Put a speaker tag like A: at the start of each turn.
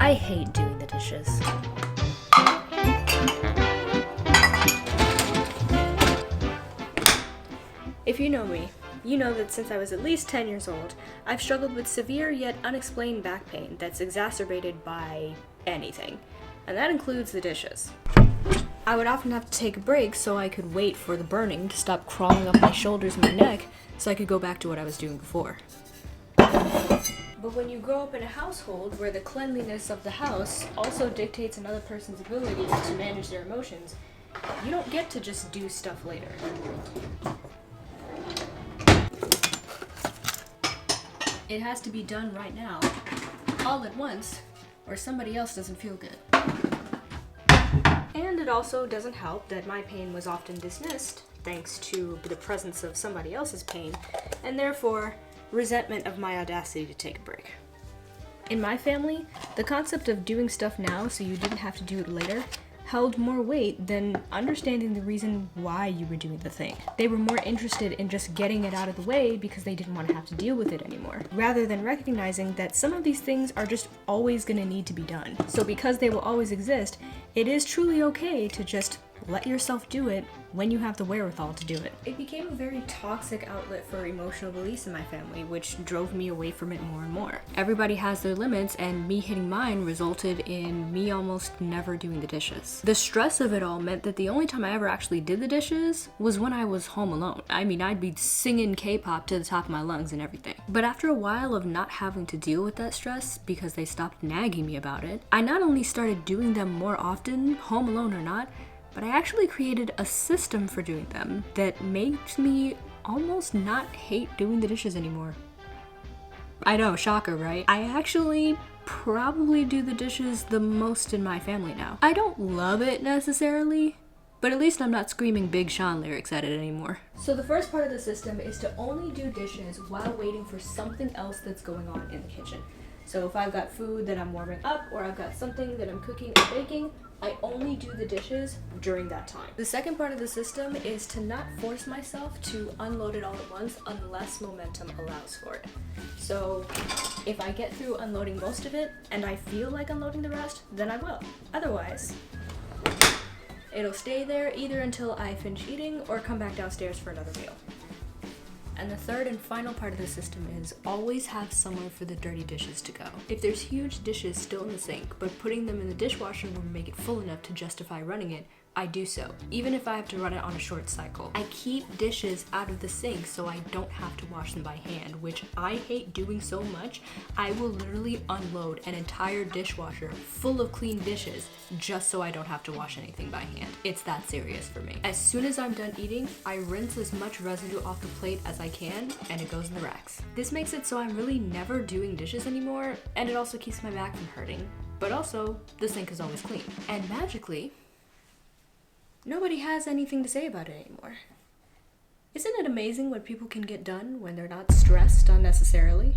A: I hate doing the dishes. If you know me, you know that since I was at least 10 years old, I've struggled with severe yet unexplained back pain that's exacerbated by anything, and that includes the dishes. I would often have to take a break so I could wait for the burning to stop crawling up my shoulders and my neck so I could go back to what I was doing before. But when you grow up in a household where the cleanliness of the house also dictates another person's ability to manage their emotions, you don't get to just do stuff later. It has to be done right now, all at once, or somebody else doesn't feel good. And it also doesn't help that my pain was often dismissed thanks to the presence of somebody else's pain, and therefore resentment of my audacity to take a break. In my family, the concept of doing stuff now so you didn't have to do it later held more weight than understanding the reason why you were doing the thing. They were more interested in just getting it out of the way because they didn't want to have to deal with it anymore, rather than recognizing that some of these things are just always going to need to be done. So because they will always exist, it is truly okay to just let yourself do it when you have the wherewithal to do it. It became a very toxic outlet for emotional release in my family, which drove me away from it more and more. Everybody has their limits, and me hitting mine resulted in me almost never doing the dishes. The stress of it all meant that the only time I ever actually did the dishes was when I was home alone. I mean, I'd be singing K-pop to the top of my lungs and everything. But after a while of not having to deal with that stress because they stopped nagging me about it, I not only started doing them more often, home alone or not, but I actually created a system for doing them that makes me almost not hate doing the dishes anymore. I know, shocker, right? I actually probably do the dishes the most in my family now. I don't love it necessarily, but at least I'm not screaming Big Sean lyrics at it anymore. So the first part of the system is to only do dishes while waiting for something else that's going on in the kitchen. So if I've got food that I'm warming up or I've got something that I'm cooking or baking, I only do the dishes during that time. The second part of the system is to not force myself to unload it all at once unless momentum allows for it. So if I get through unloading most of it and I feel like unloading the rest, then I will. Otherwise, it'll stay there either until I finish eating or come back downstairs for another meal. And the third and final part of the system is always have somewhere for the dirty dishes to go. If there's huge dishes still in the sink, but putting them in the dishwasher will make it full enough to justify running it, I do so, even if I have to run it on a short cycle. I keep dishes out of the sink so I don't have to wash them by hand, which I hate doing so much. I will literally unload an entire dishwasher full of clean dishes just so I don't have to wash anything by hand. It's that serious for me. As soon as I'm done eating, I rinse as much residue off the plate as I can, and it goes in the racks. This makes it so I'm really never doing dishes anymore, and it also keeps my back from hurting. But also, the sink is always clean. And magically, nobody has anything to say about it anymore. Isn't it amazing what people can get done when they're not stressed unnecessarily?